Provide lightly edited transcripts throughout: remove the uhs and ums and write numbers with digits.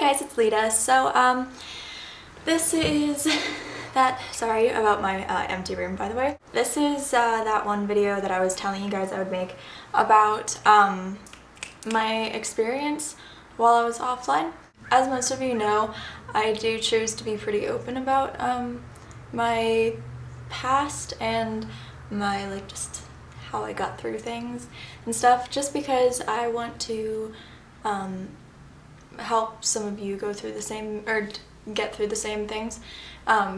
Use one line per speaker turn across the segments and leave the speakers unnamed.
guys, it's Lita. So this is that, sorry about my empty room, by the way. This is that one video that I was telling you guys I would make about my experience while I was offline. As most of you know, I do choose to be pretty open about my past and my just how I got through things and stuff, just because I want to help some of you go through the same, or get through the same things,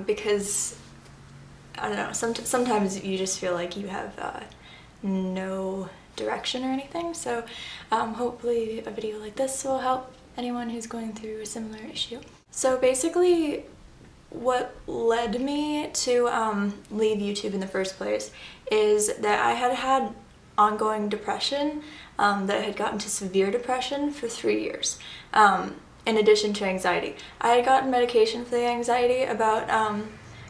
because I don't know, sometimes you just feel like you have no direction or anything, so hopefully a video like this will help anyone who's going through a similar issue. So basically what led me to leave YouTube in the first place is that I had had ongoing depression, that I had gotten to severe depression for 3 years, in addition to anxiety. I had gotten medication for the anxiety about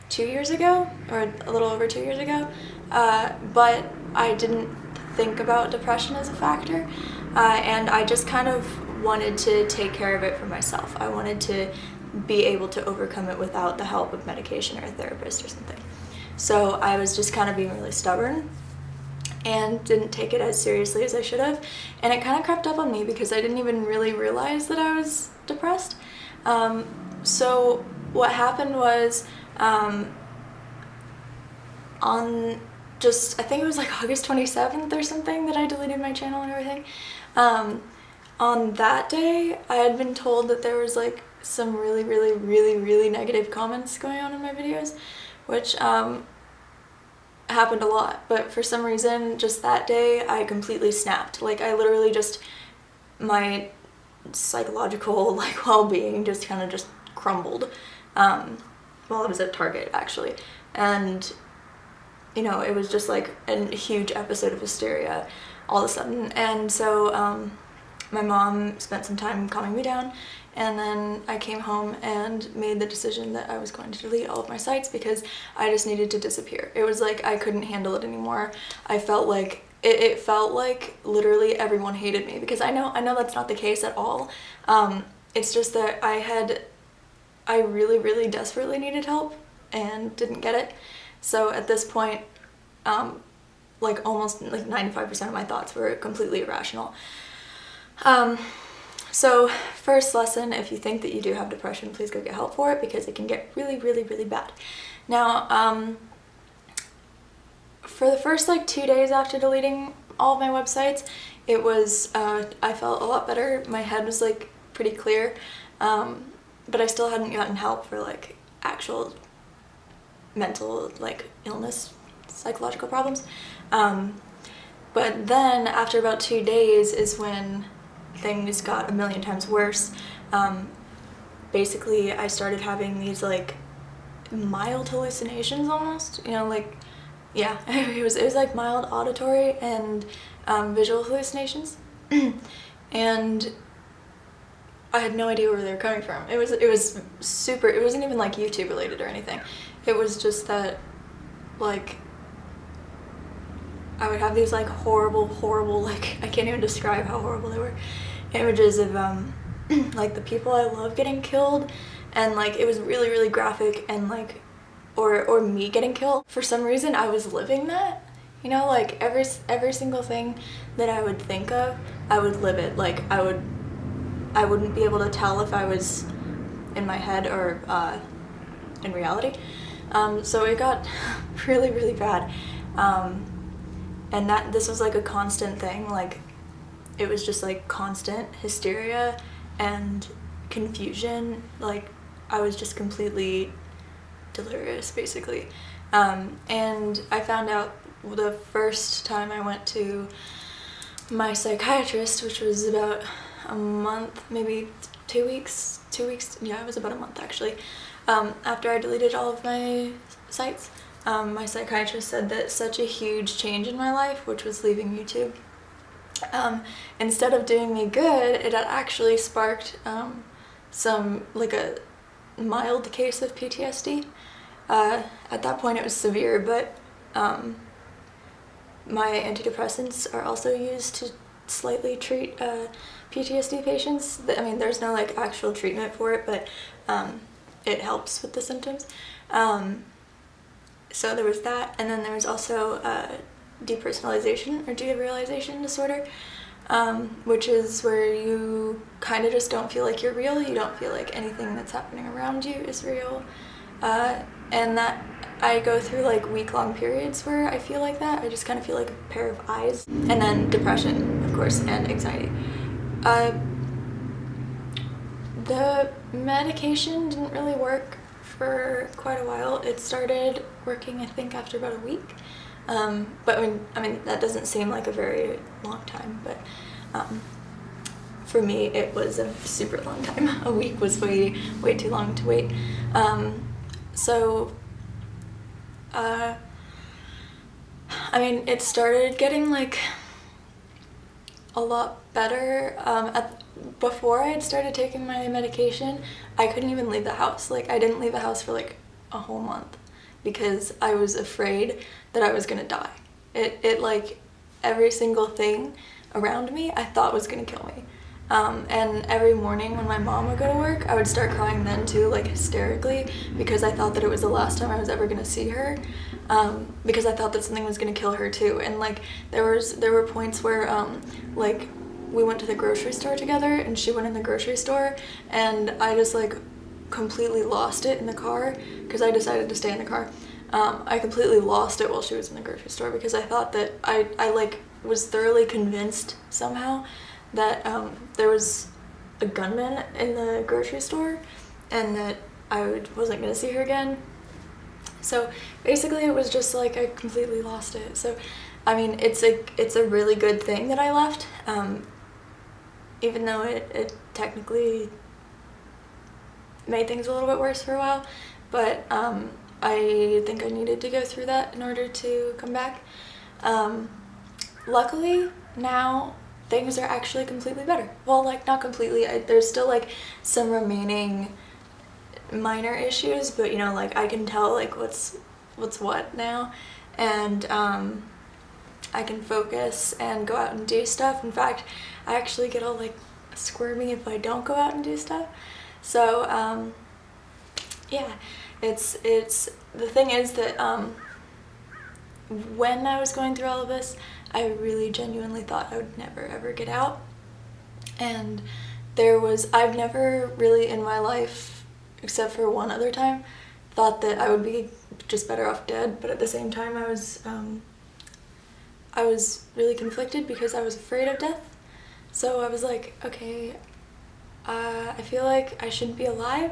2 years ago, or a little over 2 years ago, but I didn't think about depression as a factor, and I just kind of wanted to take care of it for myself. I wanted to be able to overcome it without the help of medication or a therapist or something. So I was just kind of being really stubborn and didn't take it as seriously as I should have, and it kind of crept up on me because I didn't even really realize that I was depressed. So what happened was, on just, I think it was like August 27th or something that I deleted my channel and everything. On that day, I had been told that there was like some really negative comments going on in my videos, which happened a lot, but for some reason just that day I completely snapped. Like I literally just, my psychological well-being just kind of just crumbled while I was at Target actually, and you know, it was just like a huge episode of hysteria all of a sudden. And so my mom spent some time calming me down, and then I came home and made the decision that I was going to delete all of my sites because I just needed to disappear. It was like I couldn't handle it anymore. I felt like it felt like literally everyone hated me, because I know that's not the case at all. It's just that I really desperately needed help and didn't get it. So at this point, like almost like 95% of my thoughts were completely irrational. So first lesson, if you think that you do have depression, please go get help for it, because it can get really bad. Now, for the first like 2 days after deleting all of my websites, it was, I felt a lot better. My head was like pretty clear, but I still hadn't gotten help for like actual mental like illness, psychological problems. But then after about 2 days is when things got a million times worse. Basically I started having these like mild hallucinations almost, you know, like, yeah, it was like mild auditory and visual hallucinations. And I had no idea where they were coming from. It was super, it wasn't even like YouTube related or anything. It was just that, like, I would have these like horrible, like, I can't even describe how horrible they were, images of like the people I love getting killed, and like it was really graphic, and like, or me getting killed. For some reason I was living that, you know, like every single thing that I would think of, I would live it. Like I wouldn't be able to tell if I was in my head or in reality. So it got really bad, and this was like a constant thing. Like it was just like constant hysteria and confusion. Like I was just completely delirious basically. And I found out the first time I went to my psychiatrist, which was about a month, maybe 2 weeks, yeah, it was about a month actually, after I deleted all of my sites. My psychiatrist said that such a huge change in my life, which was leaving YouTube, instead of doing me good, it had actually sparked some, like a mild case of PTSD. At that point it was severe, but my antidepressants are also used to slightly treat PTSD patients. I mean, there's no like actual treatment for it, but it helps with the symptoms. So there was that, and then there was also depersonalization or derealization disorder, which is where you kind of just don't feel like you're real. You don't feel like anything that's happening around you is real, and that I go through like week-long periods where I feel like that. I just kind of feel like a pair of eyes. And then depression, of course, and anxiety. The medication didn't really work for quite a while. It started working, I think, after about a week. But I mean, that doesn't seem like a very long time, but for me, it was a super long time. A week was way too long to wait. I mean, it started getting like a lot better. Before I had started taking my medication, I couldn't even leave the house. Like, I didn't leave the house for like a whole month because I was afraid that I was gonna die. It like every single thing around me I thought was gonna kill me. And every morning when my mom would go to work, I would start crying then too, like hysterically, because I thought that it was the last time I was ever gonna see her, because I thought that something was gonna kill her too. And like there were points where like we went to the grocery store together, and she went in the grocery store, and I just like completely lost it in the car because I decided to stay in the car. I completely lost it while she was in the grocery store because I thought that I like was thoroughly convinced somehow that there was a gunman in the grocery store and that I wasn't gonna see her again. So basically it was just like I completely lost it. So I mean, it's a really good thing that I left, even though it technically made things a little bit worse for a while, but I think I needed to go through that in order to come back. Luckily now things are actually completely better. Well, like not completely, there's still like some remaining minor issues, but you know, like I can tell like what's what now, and I can focus and go out and do stuff. In fact, I actually get all like squirmy if I don't go out and do stuff. So yeah, it's the thing is that when I was going through all of this, I really genuinely thought I would never ever get out. And I've never really in my life, except for one other time, thought that I would be just better off dead, but at the same time I was really conflicted because I was afraid of death. So I was like, okay, I feel like I shouldn't be alive,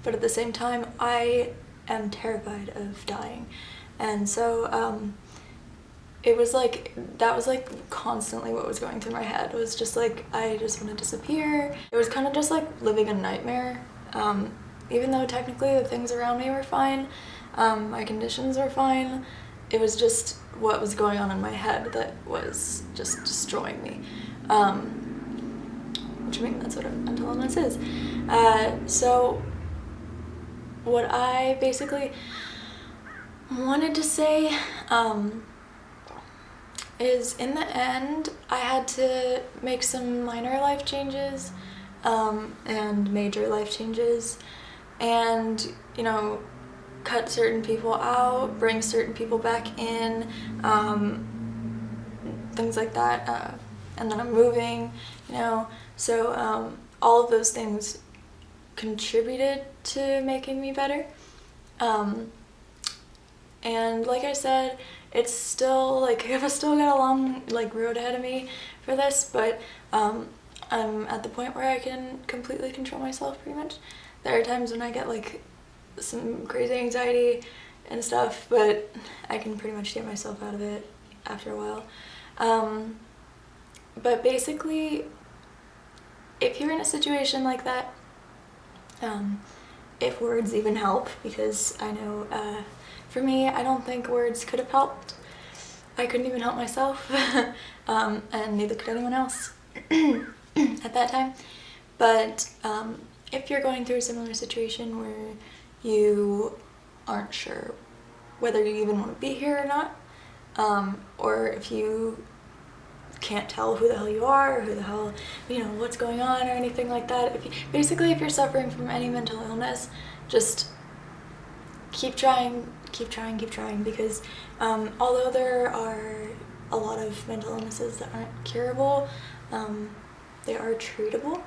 but at the same time I am terrified of dying. And so it was like, that was like constantly what was going through my head. It was just like, I just want to disappear. It was kind of just like living a nightmare. Even though technically the things around me were fine, my conditions were fine, it was just what was going on in my head that was just destroying me. Which I mean, that's what a mental illness is. So what I basically wanted to say is in the end I had to make some minor life changes and major life changes, and you know, cut certain people out, bring certain people back in, things like that, and then I'm moving, you know, so all of those things contributed to making me better. And like I said, it's still like I've still got a long like road ahead of me for this, but I'm at the point where I can completely control myself pretty much. There are times when I get like some crazy anxiety and stuff, but I can pretty much get myself out of it after a while. But basically, if you're in a situation like that, if words even help, because I know for me, I don't think words could have helped. I couldn't even help myself, and neither could anyone else at that time. But if you're going through a similar situation where you aren't sure whether you even want to be here or not, or if you can't tell who the hell you are or who the hell, you know, what's going on or anything like that. Basically, if you're suffering from any mental illness, just keep trying, because although there are a lot of mental illnesses that aren't curable, they are treatable.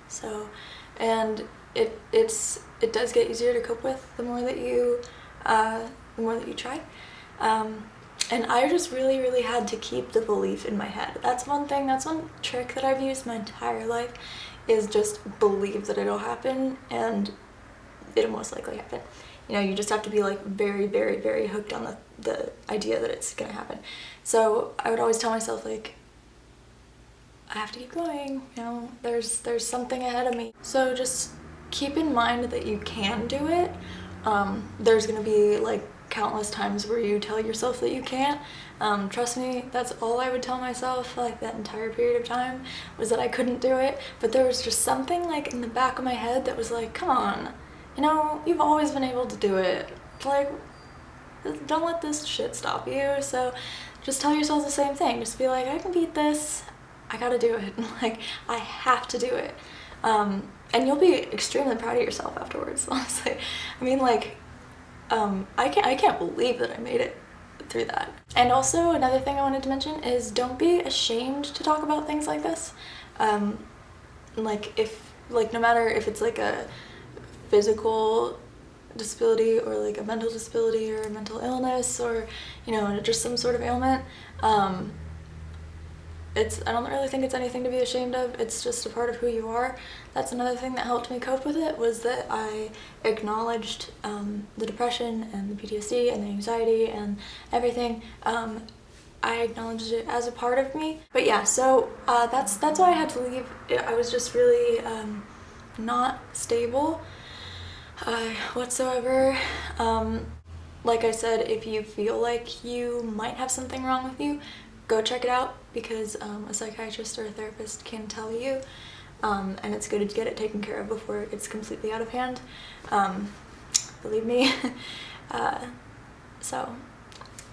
So, and it does get easier to cope with the more that you try. And I just really had to keep the belief in my head. That's one trick that I've used my entire life, is just believe that it'll happen, and it'll most likely happen. You know, you just have to be like very hooked on the idea that it's gonna happen. So I would always tell myself, like, I have to keep going, you know, there's something ahead of me. So just keep in mind that you can do it. There's gonna be like countless times where you tell yourself that you can't. Trust me, that's all I would tell myself like that entire period of time, was that I couldn't do it. But there was just something like in the back of my head that was like, come on, you know, you've always been able to do it. Like, don't let this shit stop you. So just tell yourself the same thing. Just be like, I can beat this. I gotta do it. Like, I have to do it. And you'll be extremely proud of yourself afterwards, honestly. I mean, like, I can't believe that I made it through that. And also another thing I wanted to mention is don't be ashamed to talk about things like this. Like no matter if it's like a physical disability or like a mental disability or a mental illness or, you know, just some sort of ailment, I don't really think it's anything to be ashamed of. It's just a part of who you are. That's another thing that helped me cope with it, was that I acknowledged the depression and the PTSD and the anxiety and everything. I acknowledged it as a part of me. But yeah, so that's why I had to leave. I was just really not stable whatsoever. Like I said, if you feel like you might have something wrong with you, go check it out, because a psychiatrist or a therapist can tell you, and it's good to get it taken care of before it gets completely out of hand. Believe me. So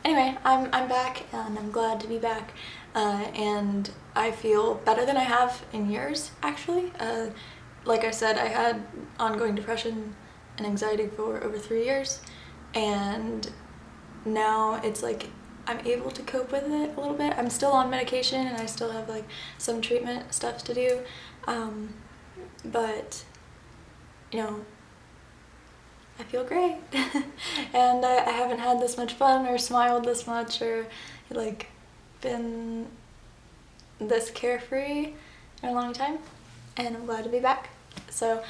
anyway, I'm back, and I'm glad to be back, and I feel better than I have in years, actually. Like I said, I had ongoing depression and anxiety for over 3 years, and now it's like I'm able to cope with it a little bit. I'm still on medication and I still have like some treatment stuff to do, but you know, I feel great. And I haven't had this much fun or smiled this much or like been this carefree in a long time, and I'm glad to be back. So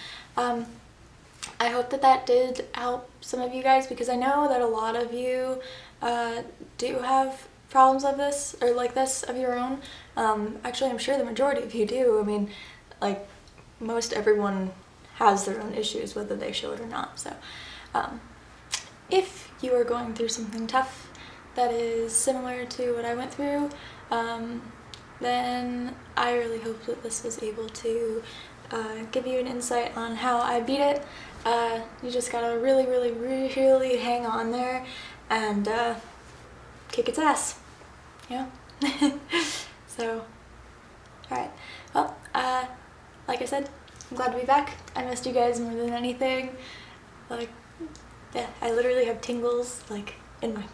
I hope that did help some of you guys, because I know that a lot of you do have problems of this, or like this, of your own. Actually, I'm sure the majority of you do. I mean, like, most everyone has their own issues, whether they show it or not. So if you are going through something tough that is similar to what I went through, then I really hope that this was able to give you an insight on how I beat it. You just gotta really hang on there and kick its ass, you know? So, alright. Well, like I said, I'm glad to be back. I missed you guys more than anything. Like, yeah, I literally have tingles, like, in my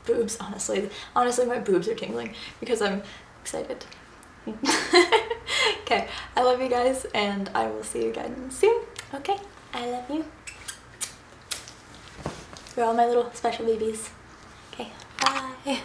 boobs, honestly. Honestly, my boobs are tingling because I'm excited. Okay, I love you guys, and I will see you again soon. Okay, I love you. You're all my little special babies. Okay, bye.